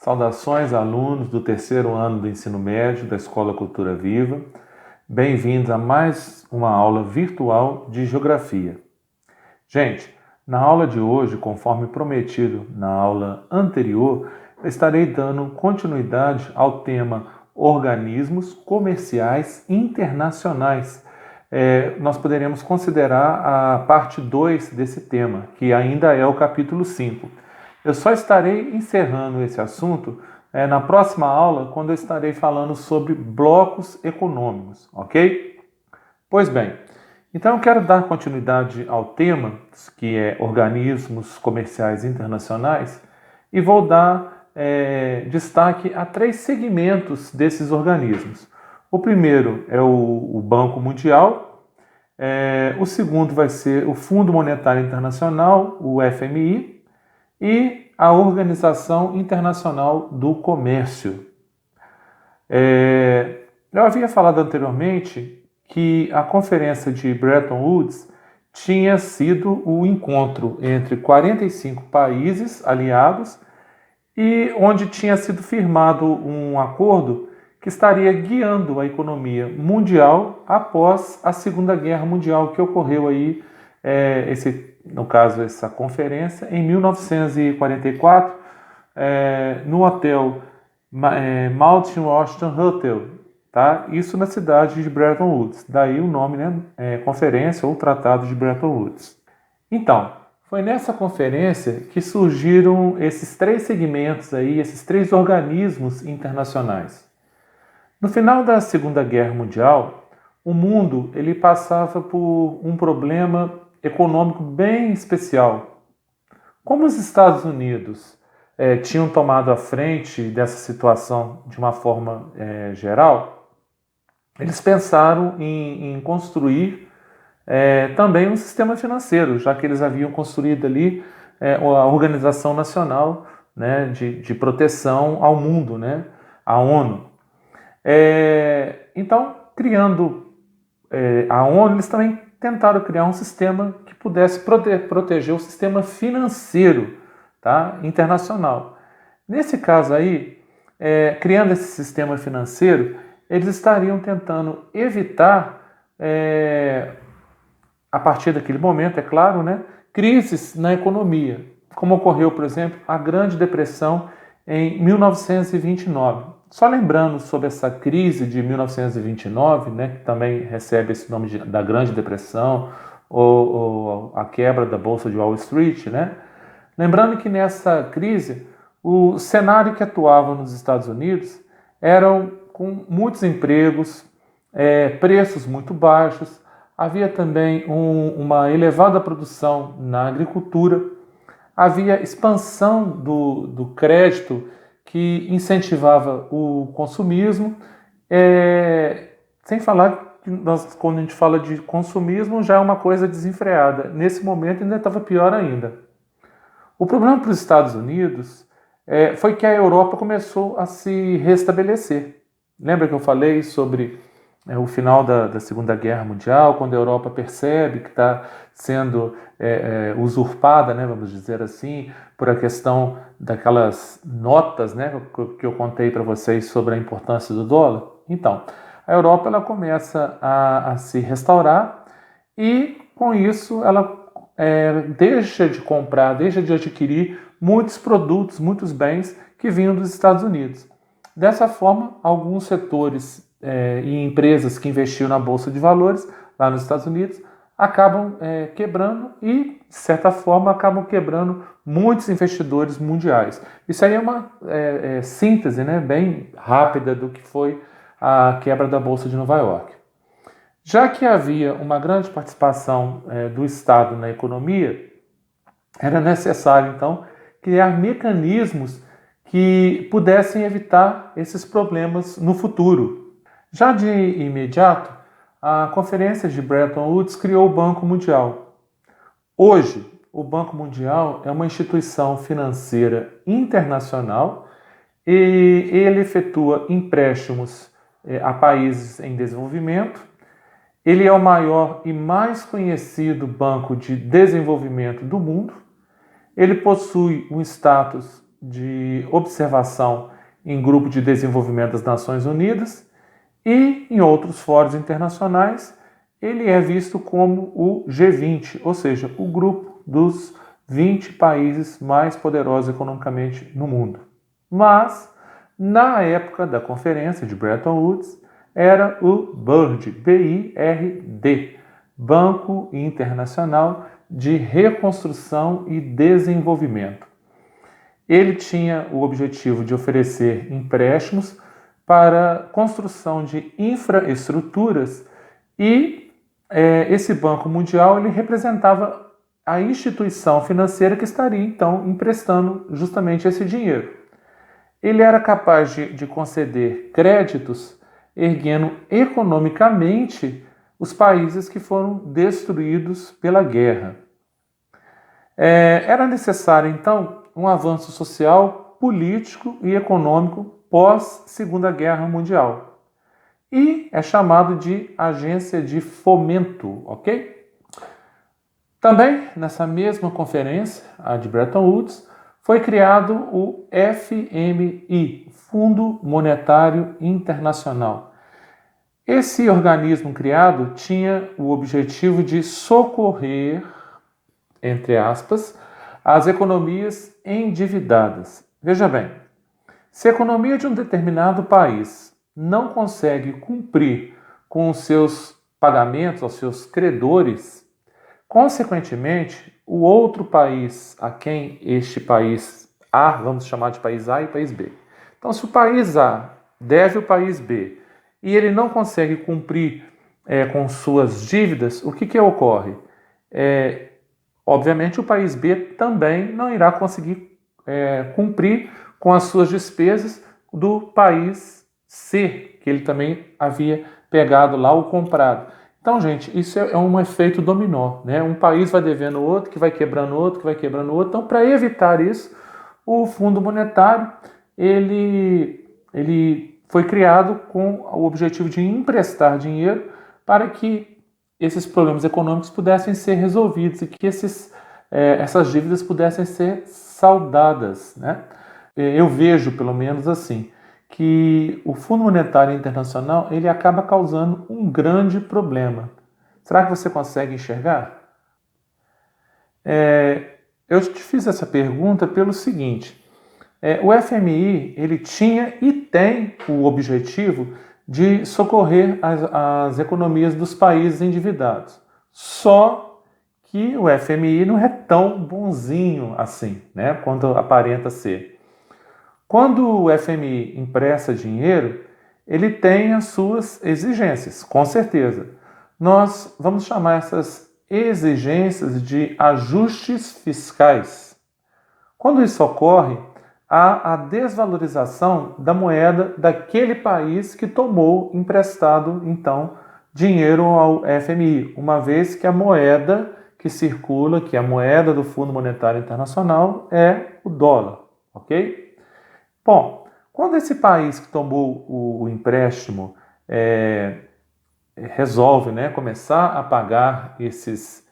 Saudações, alunos do terceiro ano do ensino médio da Escola Cultura Viva. Bem-vindos a mais uma aula virtual de Geografia. Gente, na aula de hoje, conforme prometido na aula anterior, eu estarei dando continuidade ao tema Organismos Comerciais Internacionais. Nós poderíamos considerar a parte 2 desse tema, que ainda é o capítulo 5. Eu só estarei encerrando esse assunto na próxima aula, quando eu estarei falando sobre blocos econômicos, ok? Pois bem, então eu quero dar continuidade ao tema, que é organismos comerciais internacionais, e vou dar destaque a 3 segmentos desses organismos. O primeiro é o Banco Mundial, o segundo vai ser o Fundo Monetário Internacional, o FMI, e a Organização Internacional do Comércio. Eu havia falado anteriormente que a conferência de Bretton Woods tinha sido o encontro entre 45 países aliados e onde tinha sido firmado um acordo que estaria guiando a economia mundial após a Segunda Guerra Mundial, que ocorreu aí, no caso, essa conferência, em 1944, no hotel Mount Washington Hotel, tá? Isso na cidade de Bretton Woods, daí o nome, conferência ou tratado de Bretton Woods. Então, foi nessa conferência que surgiram esses 3 segmentos aí, esses 3 organismos internacionais. No final da Segunda Guerra Mundial, o mundo ele passava por um problema econômico bem especial. Como os Estados Unidos tinham tomado a frente dessa situação de uma forma geral, eles pensaram em construir também um sistema financeiro, já que eles haviam construído ali a Organização Nacional, de Proteção ao Mundo, a ONU. Então, criando a ONU, eles também tentaram criar um sistema que pudesse proteger o sistema financeiro, tá, internacional. Nesse caso aí, criando esse sistema financeiro, eles estariam tentando evitar, a partir daquele momento, é claro, crises na economia, como ocorreu, por exemplo, a Grande Depressão em 1929. Só lembrando sobre essa crise de 1929, que também recebe esse nome da Grande Depressão, ou a quebra da Bolsa de Wall Street, Lembrando que nessa crise, o cenário que atuava nos Estados Unidos eram com muitos empregos, preços muito baixos, havia também uma elevada produção na agricultura, havia expansão do crédito que incentivava o consumismo, sem falar que quando a gente fala de consumismo já é uma coisa desenfreada. Nesse momento ainda estava pior ainda. O problema para os Estados Unidos foi que a Europa começou a se restabelecer. Lembra que eu falei sobre o final da Segunda Guerra Mundial, quando a Europa percebe que está sendo usurpada, vamos dizer assim, por a questão daquelas notas, que eu contei para vocês sobre a importância do dólar? Então, a Europa ela começa a se restaurar e, com isso, ela deixa de comprar, deixa de adquirir muitos produtos, muitos bens que vinham dos Estados Unidos. Dessa forma, alguns setores e empresas que investiam na Bolsa de Valores lá nos Estados Unidos acabam quebrando e, de certa forma, acabam quebrando muitos investidores mundiais. Isso aí é uma síntese bem rápida do que foi a quebra da Bolsa de Nova York. Já que havia uma grande participação do Estado na economia, era necessário, então, criar mecanismos que pudessem evitar esses problemas no futuro. Já de imediato, a Conferência de Bretton Woods criou o Banco Mundial. Hoje, o Banco Mundial é uma instituição financeira internacional e ele efetua empréstimos a países em desenvolvimento. Ele é o maior e mais conhecido banco de desenvolvimento do mundo. Ele possui um status de observação em grupo de desenvolvimento das Nações Unidas e em outros fóruns internacionais ele é visto como o G20, ou seja, o grupo dos 20 países mais poderosos economicamente no mundo. Mas, na época da conferência de Bretton Woods, era o BIRD, B-I-R-D, Banco Internacional de Reconstrução e Desenvolvimento. Ele tinha o objetivo de oferecer empréstimos para construção de infraestruturas e esse Banco Mundial ele representava a instituição financeira que estaria então emprestando justamente esse dinheiro. Ele era capaz de conceder créditos erguendo economicamente os países que foram destruídos pela guerra. Era necessário então um avanço social, político e econômico pós-Segunda Guerra Mundial. E é chamado de agência de fomento, ok? Também, nessa mesma conferência, a de Bretton Woods, foi criado o FMI, Fundo Monetário Internacional. Esse organismo criado tinha o objetivo de socorrer, entre aspas, as economias endividadas. Veja bem, se a economia de um determinado país não consegue cumprir com os seus pagamentos aos seus credores, consequentemente, o outro país a quem este país A, vamos chamar de país A e país B. Então, se o país A deve o país B e ele não consegue cumprir com suas dívidas, o que ocorre? Obviamente, o país B também não irá conseguir cumprir com as suas despesas do país C, que ele também havia pegado lá ou comprado. Então, gente, isso é um efeito dominó, né? Um país vai devendo o outro, que vai quebrando o outro, que vai quebrando o outro. Então, para evitar isso, o Fundo Monetário ele foi criado com o objetivo de emprestar dinheiro para que esses problemas econômicos pudessem ser resolvidos e que essas dívidas pudessem ser saldadas, né? Eu vejo, pelo menos assim, que o Fundo Monetário Internacional ele acaba causando um grande problema. Será que você consegue enxergar? Eu te fiz essa pergunta pelo seguinte: o FMI ele tinha e tem o objetivo de socorrer as economias dos países endividados. Só que o FMI não é tão bonzinho assim, né, quanto aparenta ser. Quando o FMI empresta dinheiro, ele tem as suas exigências, com certeza. Nós vamos chamar essas exigências de ajustes fiscais. Quando isso ocorre, há a desvalorização da moeda daquele país que tomou emprestado, então, dinheiro ao FMI, uma vez que a moeda que circula, que é a moeda do Fundo Monetário Internacional, é o dólar, ok? Bom, quando esse país que tomou o empréstimo resolve, né, começar a pagar esses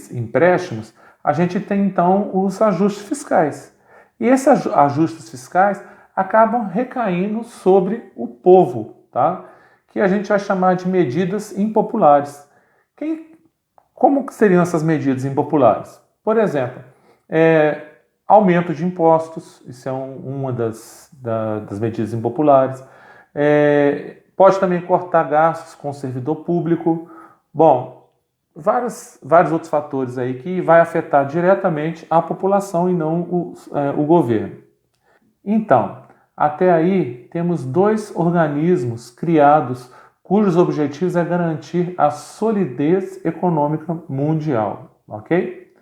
empréstimos, a gente tem então os ajustes fiscais. E esses ajustes fiscais acabam recaindo sobre o povo, tá? Que a gente vai chamar de medidas impopulares. Como que seriam essas medidas impopulares? Por exemplo, aumento de impostos, isso é uma das medidas impopulares. Pode também cortar gastos com o servidor público. Bom, vários outros fatores aí que vai afetar diretamente a população e não o governo. Então, até aí temos dois organismos criados cujos objetivos é garantir a solidez econômica mundial, ok?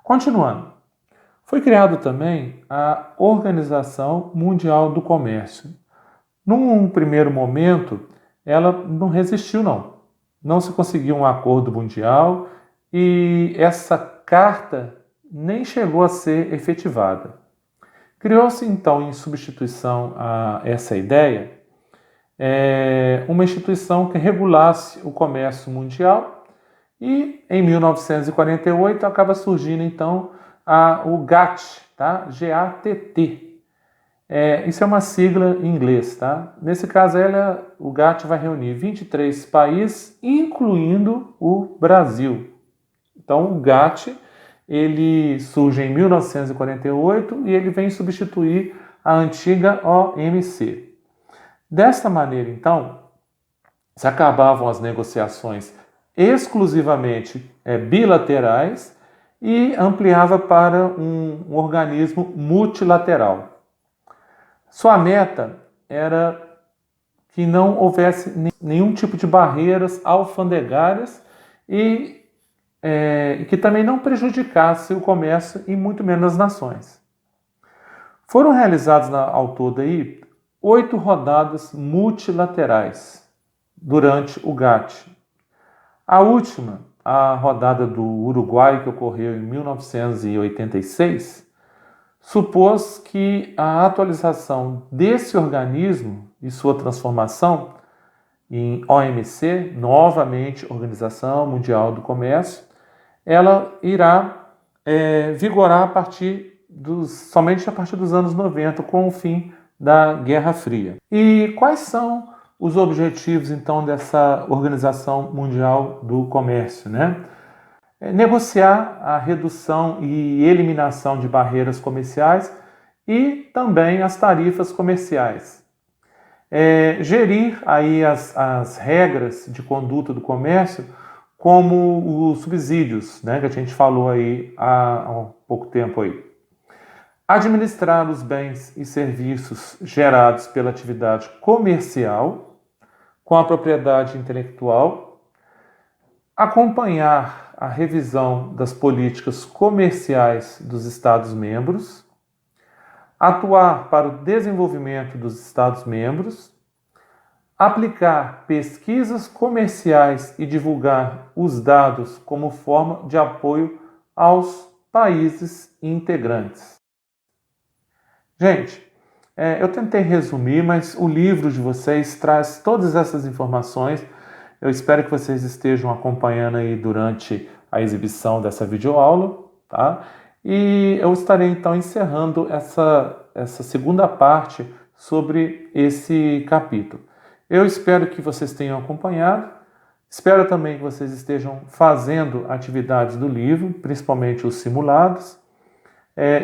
Continuando. Foi criado também a Organização Mundial do Comércio. Num primeiro momento, ela não resistiu, não. Não se conseguiu um acordo mundial e essa carta nem chegou a ser efetivada. Criou-se, então, em substituição a essa ideia, uma instituição que regulasse o comércio mundial e, em 1948, acaba surgindo, então, o GATT, tá? G-A-T-T. Isso é uma sigla em inglês, tá? Nesse caso, o GATT vai reunir 23 países, incluindo o Brasil. Então, o GATT, ele surge em 1948 e ele vem substituir a antiga OMC. Desta maneira, então, se acabavam as negociações exclusivamente bilaterais e ampliava para um organismo multilateral. Sua meta era que não houvesse nenhum tipo de barreiras alfandegárias e que também não prejudicasse o comércio e muito menos as nações. Foram realizadas ao todo 8 rodadas multilaterais durante o GATT. A última, a rodada do Uruguai, que ocorreu em 1986, supôs que a atualização desse organismo e sua transformação em OMC, novamente Organização Mundial do Comércio, ela irá vigorar somente a partir dos anos 90, com o fim da Guerra Fria. E quais são os objetivos, então, dessa Organização Mundial do Comércio, né? Negociar a redução e eliminação de barreiras comerciais e também as tarifas comerciais. Gerir aí as regras de conduta do comércio, como os subsídios, né, que a gente falou aí há pouco tempo aí. Administrar os bens e serviços gerados pela atividade comercial com a propriedade intelectual, acompanhar a revisão das políticas comerciais dos Estados-membros, atuar para o desenvolvimento dos Estados-membros, aplicar pesquisas comerciais e divulgar os dados como forma de apoio aos países integrantes. Gente, eu tentei resumir, mas o livro de vocês traz todas essas informações. Eu espero que vocês estejam acompanhando aí durante a exibição dessa videoaula, tá? E eu estarei então encerrando essa segunda parte sobre esse capítulo. Eu espero que vocês tenham acompanhado, espero também que vocês estejam fazendo atividades do livro, principalmente os simulados.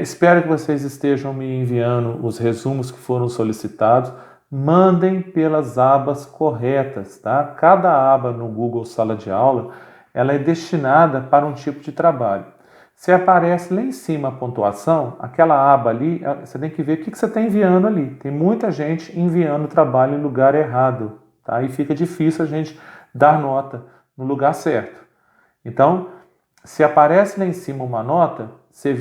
Espero que vocês estejam me enviando os resumos que foram solicitados. Mandem pelas abas corretas, tá? Cada aba no Google Sala de Aula, ela é destinada para um tipo de trabalho. Se aparece lá em cima a pontuação, aquela aba ali, você tem que ver o que você está enviando ali. Tem muita gente enviando trabalho em lugar errado, tá? Aí fica difícil a gente dar nota no lugar certo. Então, se aparece lá em cima uma nota, você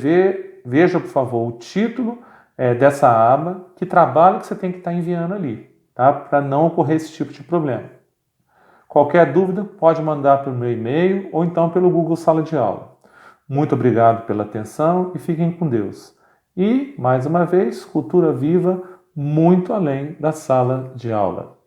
veja, por favor, o título dessa aba, que trabalho que você tem que estar enviando ali, tá? Para não ocorrer esse tipo de problema. Qualquer dúvida, pode mandar pelo meu e-mail ou então pelo Google Sala de Aula. Muito obrigado pela atenção e fiquem com Deus. E, mais uma vez, cultura viva muito além da sala de aula.